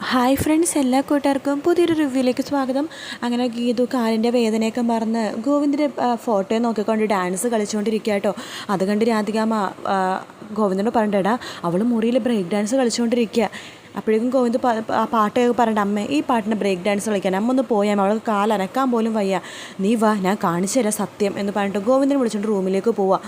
Hi friends, എല്ലാ കൂട്ടുകാർക്കും പുതിയൊരു റിവ്യൂയിലേക്ക് സ്വാഗതം. അങ്ങനെ ഗീതു കാലിൻ്റെ വേദനയൊക്കെ മറന്ന് ഗോവിന്ദിൻ്റെ ഫോട്ടോയെ നോക്കിക്കൊണ്ട് ഡാൻസ് കളിച്ചുകൊണ്ടിരിക്കുക കേട്ടോ. അത് കണ്ട് രാധികാമ്മ ഗോവിന്ദനോട് പറഞ്ഞിട്ടാ അവൾ മുറിയിൽ ബ്രേക്ക് ഡാൻസ് കളിച്ചുകൊണ്ടിരിക്കുക. അപ്പോഴേക്കും ഗോവിന്ദ് പാട്ടൊക്കെ പറഞ്ഞിട്ട്, അമ്മേ ഈ പാട്ടിന് ബ്രേക്ക് ഡാൻസ് കളിക്കാൻ അമ്മ ഒന്ന് പോയാൽ അവൾക്ക് കാലനക്കാൻ പോലും വയ്യ, നീ വാ ഞാൻ കാണിച്ചു തരാം സത്യം എന്ന് പറഞ്ഞിട്ട് ഗോവിന്ദനെ വിളിച്ചുകൊണ്ട് റൂമിലേക്ക് പോവാം.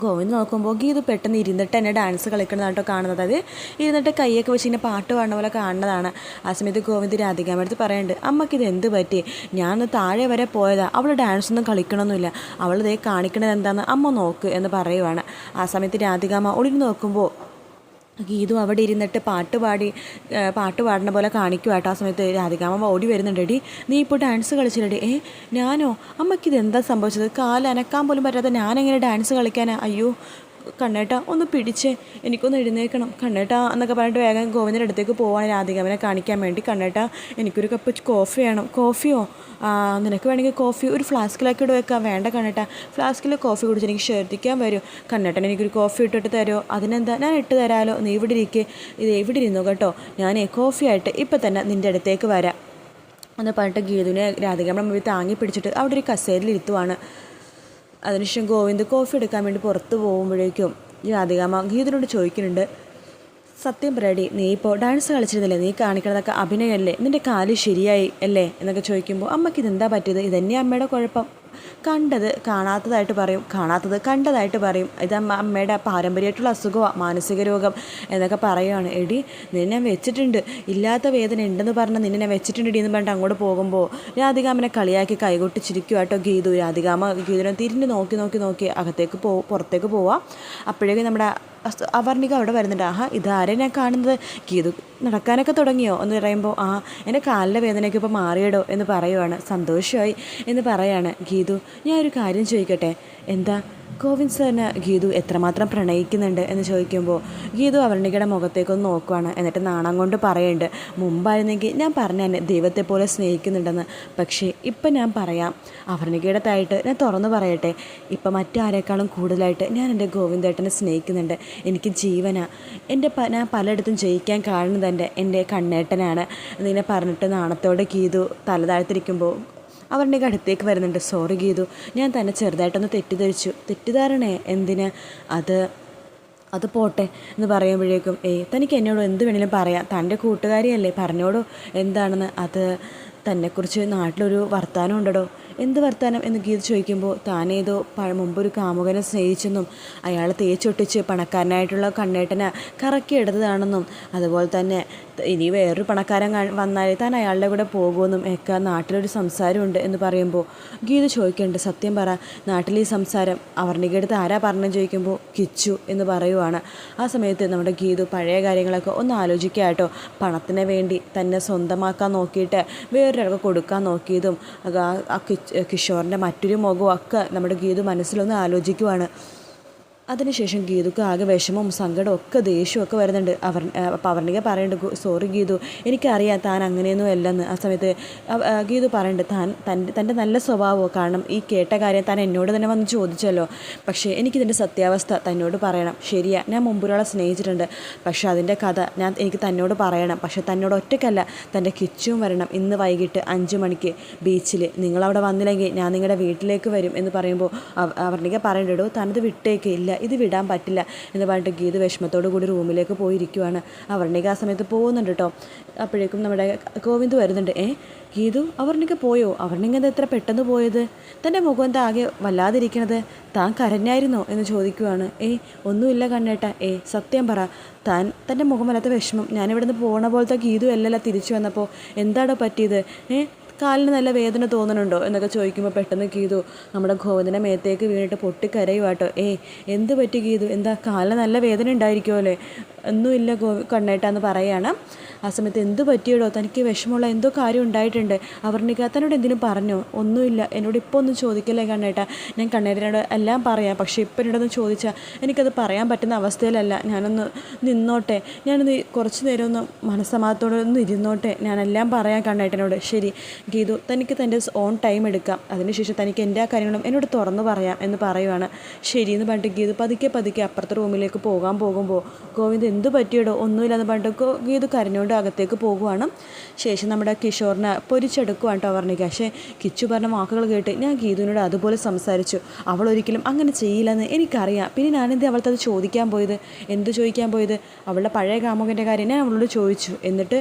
ഗോവിന്ദ് നോക്കുമ്പോൾ ഗീതു പെട്ടെന്ന് ഇരുന്നിട്ട് എന്നെ ഡാൻസ് കളിക്കുന്നതായിട്ടോ കാണുന്നത്. അത് ഇരുന്നിട്ട് കൈയൊക്കെ വെച്ച് ഇങ്ങനെ പാട്ട് പാടുന്ന പോലെ കാണുന്നതാണ്. ആ സമയത്ത് ഗോവിന്ദ് രാധികാമ്മടുത്ത് പറയുന്നുണ്ട്, അമ്മയ്ക്കിത് എന്ത് പറ്റി, ഞാൻ താഴെ വരെ പോയതാ, അവൾ ഡാൻസൊന്നും കളിക്കണമെന്നില്ല, അവൾ ഇതേ കാണിക്കണത് എന്താണെന്ന് അമ്മ നോക്ക് എന്ന് പറയുവാണ്. ആ സമയത്ത് രാധികാമ്മ ഒളിഞ്ഞു നോക്കുമ്പോൾ ഗീതു അവിടെ ഇരുന്നിട്ട് പാട്ട് പാടുന്ന പോലെ കാണിക്കുക കേട്ടോ. ആ സമയത്ത് രാധികാമ്മ ഓടി വരുന്നുണ്ടെടി, നീ ഇപ്പോൾ ഡാൻസ് കളിച്ചില്ലടി. ഞാനോ, അമ്മയ്ക്കിത് എന്താ സംഭവിച്ചത്, കാല് അനക്കാൻ പോലും പറ്റാത്ത ഞാനെങ്ങനെ ഡാൻസ് കളിക്കാനാ, അയ്യോ കണ്ണേട്ടാ ഒന്ന് പിടിച്ചേ, എനിക്കൊന്ന് എഴുന്നേൽക്കണം കണ്ണേട്ടാ എന്നൊക്കെ പറഞ്ഞിട്ട് വേഗം ഗോവിന്ദൻ്റെ അടുത്തേക്ക് പോവാണ് രാധികാമ്മനെ കാണിക്കാൻ വേണ്ടി. കണ്ണേട്ടാ എനിക്കൊരു കപ്പ് കോഫി വേണം. കോഫിയോ, നിനക്ക് വേണമെങ്കിൽ കോഫി ഒരു ഫ്ലാസ്കിലാക്കി വെക്കാം. വേണ്ട കണ്ണേട്ടാ, ഫ്ലാസ്കിൽ കോഫി കുടിച്ച് എനിക്ക് ഛർദ്ദിക്കാൻ വരും. കണ്ണേട്ടൻ എനിക്കൊരു കോഫി ഇട്ടിട്ട് തരുമോ? അതിനെന്താ, ഞാൻ ഇട്ട് തരാമല്ലോ, നീ ഇവിടെ ഇരിക്കുക, ഇത് എവിടെ ഇരുന്നു കേട്ടോ, ഞാൻ കോഫി ആയിട്ട് ഇപ്പം തന്നെ നിൻ്റെ അടുത്തേക്ക് വരാം എന്ന് പറഞ്ഞിട്ട് ഗീതുവിനെ രാധികാമ്മ മുമ്പിൽ താങ്ങി പിടിച്ചിട്ട് അവിടെ ഒരു കസേരയിൽ ഇരുത്തുവാണ്. അതിനുശേഷം ഗോവിന്ദ് കോഫി എടുക്കാൻ വേണ്ടി പുറത്ത് പോകുമ്പോഴേക്കും രാധികാമ്മ ഗീതുവിനോട് ചോദിക്കുന്നുണ്ട്, സത്യം പറയടി, നീ ഇപ്പോൾ ഡാൻസ് കളിച്ചിരുന്നില്ലേ, നീ കാണിക്കണതൊക്കെ അഭിനയമല്ലേ, നിൻ്റെ കാല് ശരിയായി അല്ലേ എന്നൊക്കെ ചോദിക്കുമ്പോൾ അമ്മയ്ക്ക് ഇതെന്താ പറ്റിയത്, ഇതന്നെ അമ്മയുടെ കുഴപ്പം, കണ്ടത് കാണാത്തതായിട്ട് പറയും, കാണാത്തത് കണ്ടതായിട്ട് പറയും, ഇത് അമ്മയുടെ പാരമ്പര്യമായിട്ടുള്ള അസുഖമാണ്, മാനസിക രോഗം എന്നൊക്കെ പറയുകയാണ്. എടി നിന്നെ ഞാൻ വെച്ചിട്ടുണ്ട്, ഇല്ലാത്ത വേദന ഉണ്ടെന്ന് പറഞ്ഞാൽ നിന്നെ ഞാൻ വെച്ചിട്ടുണ്ട് എന്ന് പറഞ്ഞിട്ട് അങ്ങോട്ട് പോകുമ്പോൾ രാധികാമ്മനെ കളിയാക്കി കൈകൊട്ടിച്ചിരിക്കുക കേട്ടോ ഗീതു. രാധികാമ്മ ഗീതുവിനെ തിരിഞ്ഞ് നോക്കി അകത്തേക്ക് പുറത്തേക്ക് പോവാം. അപ്പോഴേക്കും നമ്മുടെ അവർണിക അവിടെ വരുന്നുണ്ട്. ആഹാ ഇതാരെ ഞാൻ കാണുന്നത്, ഗീതു നടക്കാനൊക്കെ തുടങ്ങിയോ എന്ന് പറയുമ്പോൾ എൻ്റെ കാലിൻ്റെ വേദനയൊക്കെ ഇപ്പോൾ മാറിയിടോ എന്ന് പറയുവാണ്. സന്തോഷമായി എന്ന് പറയാണ് ഗീതു. ഞാൻ ഒരു കാര്യം ചോദിക്കട്ടെ, എന്താ, ഗോവിന്ദ് സാറിന് ഗീതു എത്രമാത്രം പ്രണയിക്കുന്നുണ്ട് എന്ന് ചോദിക്കുമ്പോൾ ഗീതു അവർണികയുടെ മുഖത്തേക്കൊന്ന് നോക്കുവാണ്. എന്നിട്ട് നാണം കൊണ്ട് പറയുന്നുണ്ട്, മുമ്പായിരുന്നെങ്കിൽ ഞാൻ പറഞ്ഞു തന്നെ ദൈവത്തെ പോലെ സ്നേഹിക്കുന്നുണ്ടെന്ന്, പക്ഷേ ഇപ്പം ഞാൻ പറയാം, അവർണികയുടെ തായിട്ട് ഞാൻ തുറന്നു പറയട്ടെ, ഇപ്പം മറ്റാരേക്കാളും കൂടുതലായിട്ട് ഞാൻ എൻ്റെ ഗോവിന്ദേട്ടനെ സ്നേഹിക്കുന്നുണ്ട്, എനിക്ക് ജീവനാ, ഞാൻ പലയിടത്തും ജയിക്കാൻ കാരണം തന്നെ എൻ്റെ കണ്ണേട്ടനാണ് എന്നിങ്ങനെ പറഞ്ഞിട്ട് നാണത്തോടെ ഗീതു തലതാഴ്ത്തിരിക്കുമ്പോൾ അവരുടെ അടുത്തേക്ക് വരുന്നുണ്ട്. സോറി ഗീതു, ഞാൻ തന്നെ ചെറുതായിട്ടൊന്ന് തെറ്റിദ്ധാരണേ, എന്തിന്, അത് പോട്ടെ എന്ന് പറയുമ്പോഴേക്കും തനിക്ക് എന്നോട് എന്ത് വേണേലും പറയാം, തൻ്റെ കൂട്ടുകാരിയല്ലേ, പറഞ്ഞോടോ എന്താണെന്ന്, അത് തന്നെക്കുറിച്ച് നാട്ടിലൊരു വർത്താനം ഉണ്ടോ, എന്ത് വർത്താനം എന്ന് ഗീത ചോദിക്കുമ്പോൾ താനേതോ മുമ്പൊരു കാമുകനെ സ്നേഹിച്ചെന്നും അയാൾ തേച്ചൊട്ടിച്ച് പണക്കാരനായിട്ടുള്ള കണ്ണേട്ടനെ കറക്കിയെടുത്തതാണെന്നും അതുപോലെ തന്നെ ഇനി വേറൊരു പണക്കാരൻ വന്നാൽ താൻ അയാളുടെ കൂടെ പോകുമെന്നും ഒക്കെ നാട്ടിലൊരു സംസാരമുണ്ട് എന്ന് പറയുമ്പോൾ ഗീത ചോദിക്കുന്നുണ്ട്, സത്യം പറ, നാട്ടിൽ ഈ സംസാരം അവർണികടുത്ത് ആരാ പറഞ്ഞെന്ന് ചോദിക്കുമ്പോൾ കിച്ചു എന്ന് പറയുവാണ്. ആ സമയത്ത് നമ്മുടെ ഗീതു പഴയ കാര്യങ്ങളൊക്കെ ഒന്ന് ആലോചിക്കുക കേട്ടോ. പണത്തിന് വേണ്ടി തന്നെ സ്വന്തമാക്കാൻ നോക്കിയിട്ട് വേറൊരാൾക്ക് കൊടുക്കാൻ നോക്കിയതും കിഷോറിൻ്റെ മറ്റൊരു മുഖവും ഒക്കെ നമ്മുടെ ഗീതു മനസ്സിലൊന്ന് ആലോചിക്കുവാണ്. അതിനുശേഷം ഗീതുക്ക് ആകെ വിഷമവും സങ്കടവും ഒക്കെ ദേഷ്യമൊക്കെ വരുന്നുണ്ട്. അപ്പോൾ അവർണിക പറയുന്നുണ്ട്, സോറി ഗീതു, എനിക്കറിയാം താൻ അങ്ങനെയൊന്നും അല്ലെന്ന്. ആ സമയത്ത് ഗീതു പറയുന്നുണ്ട്, തൻ്റെ നല്ല സ്വഭാവമോ, കാരണം ഈ കേട്ട കാര്യം താൻ എന്നോട് തന്നെ വന്ന് ചോദിച്ചല്ലോ, പക്ഷേ എനിക്കിതിൻ്റെ സത്യാവസ്ഥ തന്നോട് പറയണം. ശരിയാ, ഞാൻ മുമ്പൊരാളെ സ്നേഹിച്ചിട്ടുണ്ട്, പക്ഷേ അതിൻ്റെ കഥ എനിക്ക് തന്നോട് പറയണം, പക്ഷേ തന്നോട് ഒറ്റയ്ക്കല്ല, തൻ്റെ കിച്ചും വരണം ഇന്ന് വൈകിട്ട് 5 മണിക്ക് ബീച്ചിൽ, നിങ്ങളവിടെ വന്നില്ലെങ്കിൽ ഞാൻ നിങ്ങളുടെ വീട്ടിലേക്ക് വരും എന്ന് പറയുമ്പോൾ അവർണിക പറയുന്നുണ്ടോ, തനത് വിട്ടേക്ക്, ഇല്ല ഇത് വിടാൻ പറ്റില്ല എന്ന് പറഞ്ഞിട്ട് ഗീതു വിഷമത്തോടു കൂടി റൂമിലേക്ക് പോയിരിക്കുവാണ്. അവർണിക ആ സമയത്ത് പോകുന്നുണ്ട് കേട്ടോ. അപ്പോഴേക്കും നമ്മുടെ ഗോവിന്ദ് വരുന്നുണ്ട്. ഗീതു, അവർണിക പോയോ, അവർണിക എന്താ എത്ര പെട്ടെന്ന് പോയത്, തൻ്റെ മുഖം എന്താ ആകെ വല്ലാതിരിക്കണത്, താൻ കരഞ്ഞായിരുന്നോ എന്ന് ചോദിക്കുവാണ്. ഒന്നുമില്ല കണ്ണേട്ട, സത്യം പറ, തൻ്റെ മുഖം വല്ലാത്ത വിഷമം, ഞാനിവിടെ നിന്ന് പോണ പോലത്തെ ഗീതു അല്ലല്ല തിരിച്ചു വന്നപ്പോൾ, എന്താണോ പറ്റിയത്, കാലിന് നല്ല വേദന തോന്നുന്നുണ്ടോ എന്നൊക്കെ ചോദിക്കുമ്പോൾ പെട്ടെന്ന് ഗീതു നമ്മുടെ ഗോവിന്ദൻ്റെ മേത്തേക്ക് വീണിട്ട് പൊട്ടിക്കരയുവാട്ടോ. എന്ത് പറ്റി ഗീതു, എന്താ കാലിന് നല്ല വേദന ഉണ്ടായിരിക്കുമല്ലേ, ഒന്നുമില്ല കണ്ണേട്ടാന്ന് പറയാണ്. ആ സമയത്ത് എന്ത് പറ്റിയടോ, തനിക്ക് വിഷമമുള്ള എന്തോ കാര്യം ഉണ്ടായിട്ടുണ്ട്, അവർണിക തന്നോട് എന്തിനും പറഞ്ഞോ, ഒന്നുമില്ല, എന്നോട് ഇപ്പോൾ ഒന്നും ചോദിക്കല്ലേ കണ്ണേട്ടാ, ഞാൻ കണ്ണേട്ടനോട് എല്ലാം പറയാം, പക്ഷേ ഇപ്പം എന്നോടൊന്ന് ചോദിച്ചാൽ എനിക്കത് പറയാൻ പറ്റുന്ന അവസ്ഥയിലല്ല, ഞാനൊന്ന് നിന്നോട്ടെ, ഞാനൊന്ന് കുറച്ച് നേരം ഒന്ന് മനസ്സമാധത്തോടെ ഒന്ന് ഇരുന്നോട്ടെ, ഞാനെല്ലാം പറയാം കണ്ണേട്ടനോട്, ശരി ഗീതു തനിക്ക് തൻ്റെ ഓൺ ടൈം എടുക്കാം, അതിനുശേഷം തനിക്ക് എല്ലാ കാര്യങ്ങളും എന്നോട് തുറന്നു പറയാം എന്ന് പറയുവാണ്. ശരിയെന്ന് പറഞ്ഞിട്ട് ഗീതു പതുക്കെ അപ്പുറത്തെ റൂമിലേക്ക് പോകുമ്പോൾ ഗോവിന്ദ് എന്ത് പറ്റിയിടോ ഒന്നുമില്ലെന്ന് പറഞ്ഞിട്ട് ഗീതു കരഞ്ഞുകൊണ്ട് അകത്തേക്ക് പോകുവാണ്. ശേഷം നമ്മുടെ കിഷോറിനെ പൊരിച്ചെടുക്കുവാണ് കേട്ടോ വർണ്ണിക. പക്ഷേ കിച്ചു പറഞ്ഞ വാക്കുകൾ കേട്ട് ഞാൻ ഗീതുവിനോട് അതുപോലെ സംസാരിച്ചു, അവൾ ഒരിക്കലും അങ്ങനെ ചെയ്യില്ലെന്ന് എനിക്കറിയാം. പിന്നെ ഞാനെന്തേ അവൾക്കത് ചോദിക്കാൻ പോയത്? എന്ത് ചോദിക്കാൻ പോയത്? അവളുടെ പഴയ കാമുകൻ്റെ കാര്യം ഞാൻ അവളോട് ചോദിച്ചു. എന്നിട്ട്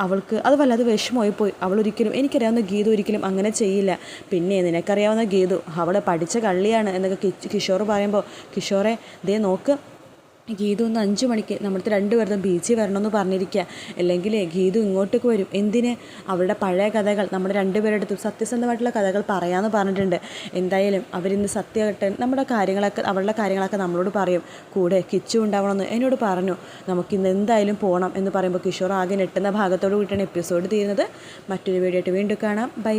അവൾക്ക് അത് വല്ലാതെ വിഷമമായി പോയി. അവളൊരിക്കലും, എനിക്കറിയാവുന്ന ഗീതു ഒരിക്കലും അങ്ങനെ ചെയ്യില്ല. പിന്നെ നിനക്കറിയാവുന്ന ഗീതു അവൾ പഠിച്ച കള്ളിയാണ് എന്നൊക്കെ കിഷോർ പറയുമ്പോൾ, കിഷോറെ ദേ നോക്ക്, ഗീതു ഒന്ന് 5 മണിക്ക് നമ്മൾക്ക് രണ്ടുപേർക്കും ബീച്ചിൽ വരണമെന്ന് പറഞ്ഞിരിക്കുക. അല്ലെങ്കിൽ ഗീതു ഇങ്ങോട്ടേക്ക് വരും. എന്തിന്? അവളുടെ പഴയ കഥകൾ നമ്മുടെ രണ്ടുപേരുടെ അടുത്തും സത്യസന്ധമായിട്ടുള്ള കഥകൾ പറയാമെന്ന് പറഞ്ഞിട്ടുണ്ട്. എന്തായാലും അവരിന്ന് സത്യമായിട്ട് നമ്മുടെ കാര്യങ്ങളൊക്കെ, അവളുടെ കാര്യങ്ങളൊക്കെ നമ്മളോട് പറയും. കൂടെ കിച്ചു ഉണ്ടാവണമെന്ന് എന്നോട് പറഞ്ഞു. നമുക്കിന്ന് എന്തായാലും പോകണം എന്ന് പറയുമ്പോൾ കിഷോർ ആകെ ഞെട്ടുന്ന ഭാഗത്തോട് കൂടിയിട്ടാണ് എപ്പിസോഡ് തീരുന്നത്. മറ്റൊരു വീഡിയോ ആയിട്ട് വീണ്ടും കാണാം. ബൈ.